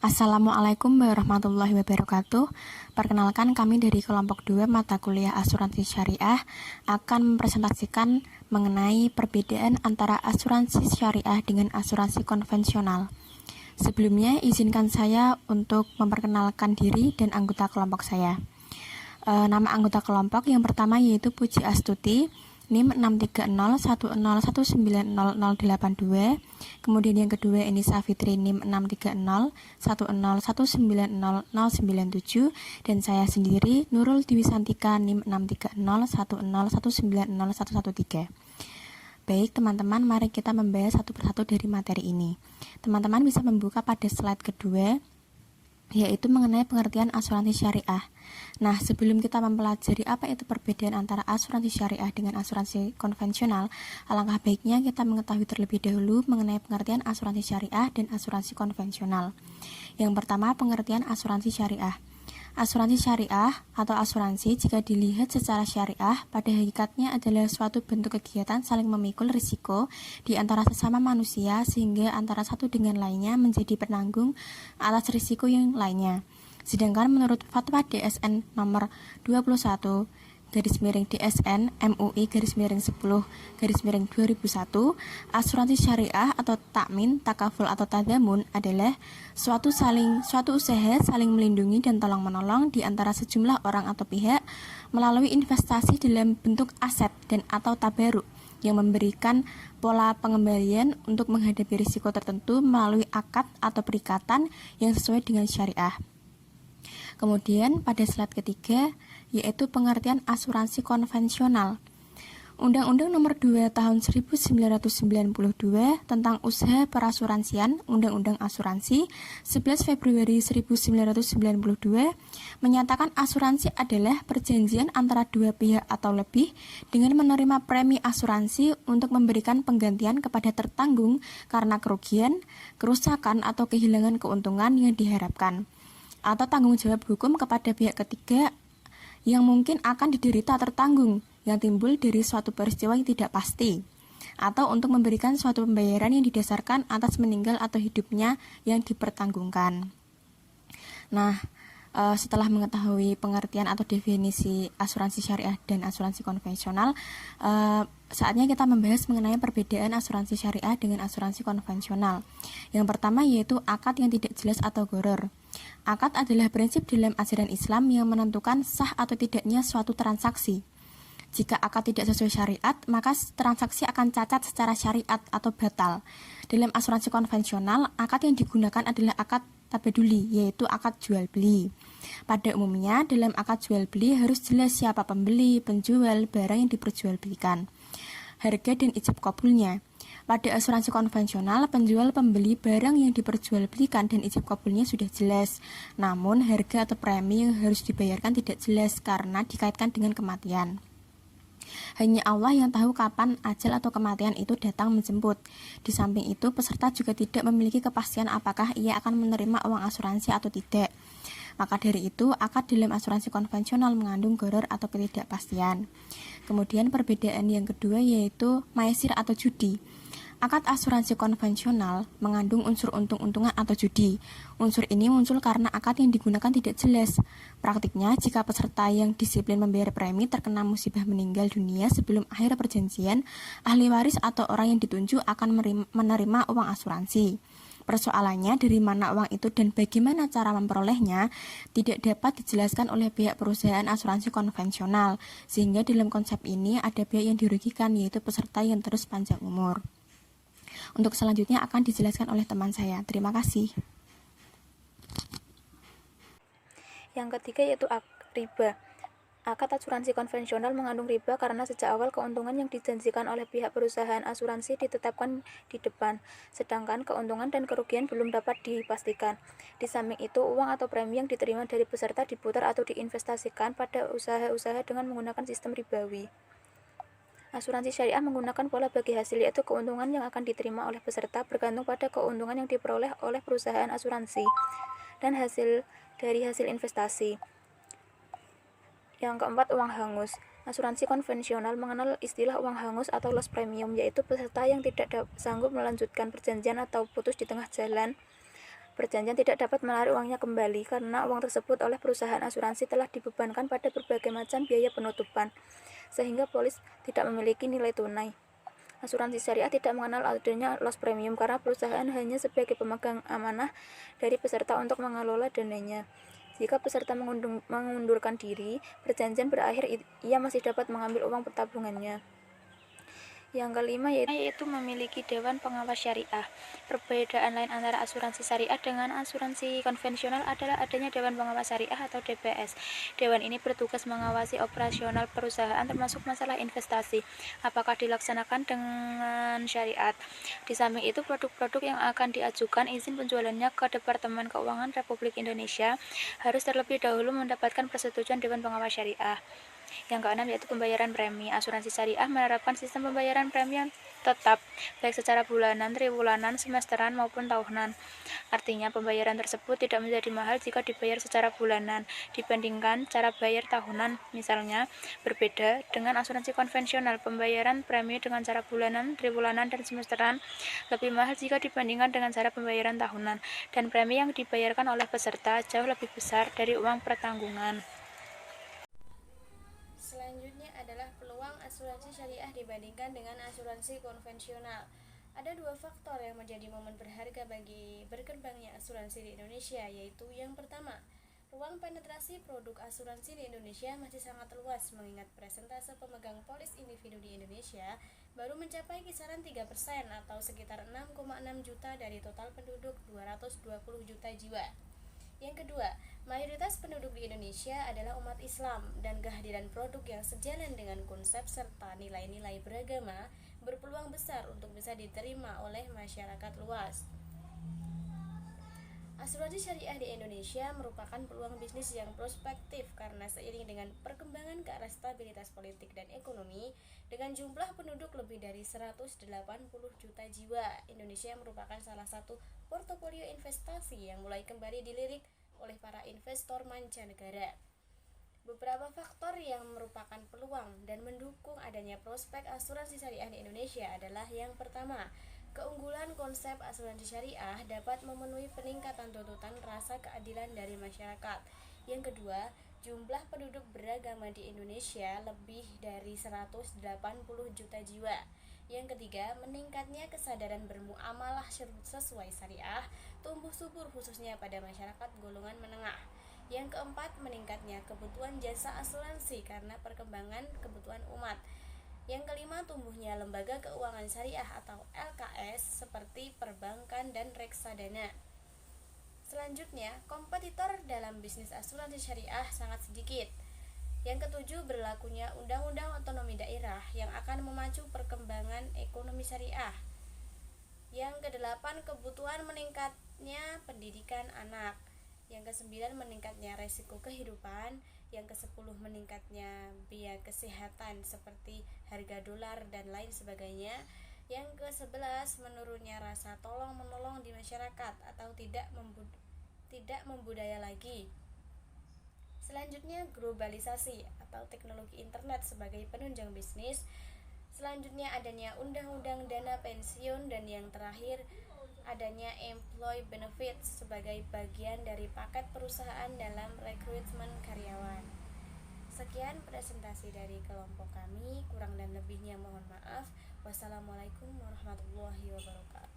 Assalamualaikum warahmatullahi wabarakatuh. Perkenalkan, kami dari kelompok 2 mata kuliah asuransi syariah akan mempresentasikan mengenai perbedaan antara asuransi syariah dengan asuransi konvensional. Sebelumnya, izinkan saya untuk memperkenalkan diri dan anggota kelompok saya. Nama anggota kelompok yang pertama yaitu Puji Astuti, NIM 63011900082. Kemudian yang kedua ini Safitri, NIM 63010190097, dan saya sendiri Nurul Diwisantika, NIM 63010190113. Baik teman-teman, mari kita membahas satu persatu dari materi ini. Teman-teman bisa membuka pada slide kedua, yaitu mengenai pengertian asuransi syariah. Nah, sebelum kita mempelajari apa itu perbedaan antara asuransi syariah dengan asuransi konvensional, alangkah baiknya kita mengetahui terlebih dahulu mengenai pengertian asuransi syariah dan asuransi konvensional. Yang pertama, pengertian asuransi syariah. Asuransi syariah atau asuransi jika dilihat secara syariah pada hakikatnya adalah suatu bentuk kegiatan saling memikul risiko di antara sesama manusia sehingga antara satu dengan lainnya menjadi penanggung atas risiko yang lainnya. Sedangkan menurut Fatwa DSN nomor 21 DSN MUI _10/2001, asuransi syariah atau takmin, takaful atau tadamun adalah suatu usaha saling melindungi dan tolong-menolong di antara sejumlah orang atau pihak melalui investasi dalam bentuk aset dan atau tabaruk yang memberikan pola pengembalian untuk menghadapi risiko tertentu melalui akad atau perikatan yang sesuai dengan syariah. Kemudian pada slide ketiga yaitu pengertian asuransi konvensional. Undang-Undang Nomor 2 Tahun 1992 tentang Usaha Perasuransian, Undang-Undang Asuransi 11 Februari 1992 menyatakan asuransi adalah perjanjian antara dua pihak atau lebih dengan menerima premi asuransi untuk memberikan penggantian kepada tertanggung karena kerugian, kerusakan atau kehilangan keuntungan yang diharapkan, atau tanggung jawab hukum kepada pihak ketiga yang mungkin akan diderita tertanggung yang timbul dari suatu peristiwa yang tidak pasti, atau untuk memberikan suatu pembayaran yang didasarkan atas meninggal atau hidupnya yang dipertanggungkan. Nah, setelah mengetahui pengertian atau definisi asuransi syariah dan asuransi konvensional, saatnya kita membahas mengenai perbedaan asuransi syariah dengan asuransi konvensional. Yang pertama yaitu akad yang tidak jelas atau gharar. Akad adalah prinsip dalam ajaran Islam yang menentukan sah atau tidaknya suatu transaksi. Jika akad tidak sesuai syariat, maka transaksi akan cacat secara syariat atau batal. Dalam asuransi konvensional, akad yang digunakan adalah akad tabaduli, yaitu akad jual beli. Pada umumnya, dalam akad jual beli harus jelas siapa pembeli, penjual, barang yang diperjualbelikan, harga dan ijab kabulnya. Pada asuransi konvensional, penjual pembeli barang yang diperjualbelikan dan ijab kabulnya sudah jelas. Namun, harga atau premi yang harus dibayarkan tidak jelas karena dikaitkan dengan kematian. Hanya Allah yang tahu kapan ajal atau kematian itu datang menjemput. Di samping itu, peserta juga tidak memiliki kepastian apakah ia akan menerima uang asuransi atau tidak. Maka dari itu, akad dalam asuransi konvensional mengandung gharar atau ketidakpastian. Kemudian perbedaan yang kedua yaitu maisir atau judi. Akad asuransi konvensional mengandung unsur untung-untungan atau judi. Unsur ini muncul karena akad yang digunakan tidak jelas. Praktiknya, jika peserta yang disiplin membayar premi terkena musibah meninggal dunia sebelum akhir perjanjian, ahli waris atau orang yang ditunjuk akan menerima uang asuransi. Persoalannya dari mana uang itu dan bagaimana cara memperolehnya tidak dapat dijelaskan oleh pihak perusahaan asuransi konvensional, sehingga dalam konsep ini ada pihak yang dirugikan, yaitu peserta yang terus panjang umur. Untuk selanjutnya akan dijelaskan oleh teman saya. Terima kasih. Yang ketiga yaitu riba. Akad asuransi konvensional mengandung riba karena sejak awal keuntungan yang dijanjikan oleh pihak perusahaan asuransi ditetapkan di depan, sedangkan keuntungan dan kerugian belum dapat dipastikan. Di samping itu, uang atau premi yang diterima dari peserta diputar atau diinvestasikan pada usaha-usaha dengan menggunakan sistem ribawi. Asuransi syariah menggunakan pola bagi hasil, yaitu keuntungan yang akan diterima oleh peserta bergantung pada keuntungan yang diperoleh oleh perusahaan asuransi dan hasil dari hasil investasi. Yang keempat, uang hangus. Asuransi konvensional mengenal istilah uang hangus atau loss premium, yaitu peserta yang tidak sanggup melanjutkan perjanjian atau putus di tengah jalan Perjanjian tidak dapat menarik uangnya kembali karena uang tersebut oleh perusahaan asuransi telah dibebankan pada berbagai macam biaya penutupan, sehingga polis tidak memiliki nilai tunai. Asuransi syariah tidak mengenal adanya loss premium karena perusahaan hanya sebagai pemegang amanah dari peserta untuk mengelola dananya. Jika peserta mengundurkan diri, perjanjian berakhir, ia masih dapat mengambil uang tabungannya. Yang kelima yaitu memiliki Dewan Pengawas Syariah. Perbedaan lain antara asuransi syariah dengan asuransi konvensional adalah adanya Dewan Pengawas Syariah atau DPS. Dewan ini bertugas mengawasi operasional perusahaan termasuk masalah investasi, apakah dilaksanakan dengan syariat. Di samping itu, produk-produk yang akan diajukan izin penjualannya ke Departemen Keuangan Republik Indonesia harus terlebih dahulu mendapatkan persetujuan Dewan Pengawas Syariah. Yang keenam yaitu pembayaran premi. Asuransi syariah menerapkan sistem pembayaran premi yang tetap, baik secara bulanan, triwulan, semesteran, maupun tahunan. Artinya, pembayaran tersebut tidak menjadi mahal jika dibayar secara bulanan dibandingkan cara bayar tahunan. Misalnya, berbeda dengan asuransi konvensional, pembayaran premi dengan cara bulanan, triwulan, dan semesteran lebih mahal jika dibandingkan dengan cara pembayaran tahunan, dan premi yang dibayarkan oleh peserta jauh lebih besar dari uang pertanggungan. Selanjutnya adalah peluang asuransi syariah dibandingkan dengan asuransi konvensional. Ada dua faktor yang menjadi momen berharga bagi berkembangnya asuransi di Indonesia, yaitu yang pertama, ruang penetrasi produk asuransi di Indonesia masih sangat luas mengingat persentase pemegang polis individu di Indonesia baru mencapai kisaran 3% atau sekitar 6,6 juta dari total penduduk 220 juta jiwa. Yang kedua, mayoritas penduduk di Indonesia adalah umat Islam dan kehadiran produk yang sejalan dengan konsep serta nilai-nilai beragama berpeluang besar untuk bisa diterima oleh masyarakat luas. Asuransi syariah di Indonesia merupakan peluang bisnis yang prospektif karena seiring dengan perkembangan ke arah stabilitas politik dan ekonomi, dengan jumlah penduduk lebih dari 180 juta jiwa, Indonesia merupakan salah satu portofolio investasi yang mulai kembali dilirik oleh para investor mancanegara. Beberapa faktor yang merupakan peluang dan mendukung adanya prospek asuransi syariah di Indonesia adalah yang pertama, keunggulan konsep asuransi syariah dapat memenuhi peningkatan tuntutan rasa keadilan dari masyarakat. Yang kedua, jumlah penduduk beragama di Indonesia lebih dari 180 juta jiwa. Yang ketiga, meningkatnya kesadaran bermuamalah sesuai syariah tumbuh subur khususnya pada masyarakat golongan menengah. Yang keempat, meningkatnya kebutuhan jasa asuransi karena perkembangan kebutuhan umat. Yang kelima, tumbuhnya lembaga keuangan syariah atau LKS seperti perbankan dan reksadana. Selanjutnya, kompetitor dalam bisnis asuransi syariah sangat sedikit. Yang ketujuh, berlakunya Undang-Undang Otonomi Daerah yang akan memacu perkembangan ekonomi syariah. Yang kedelapan, kebutuhan meningkatnya pendidikan anak. Yang kesembilan, meningkatnya resiko kehidupan. Yang kesepuluh, meningkatnya biaya kesehatan seperti harga dolar dan lain sebagainya. Yang kesebelas, menurunnya rasa tolong-menolong di masyarakat atau tidak membudaya lagi. Selanjutnya, globalisasi atau teknologi internet sebagai penunjang bisnis. Selanjutnya, adanya undang-undang dana pensiun, dan yang terakhir, adanya employee benefits sebagai bagian dari paket perusahaan dalam rekrutmen karyawan. Sekian presentasi dari kelompok kami, kurang dan lebihnya mohon maaf. Wassalamualaikum warahmatullahi wabarakatuh.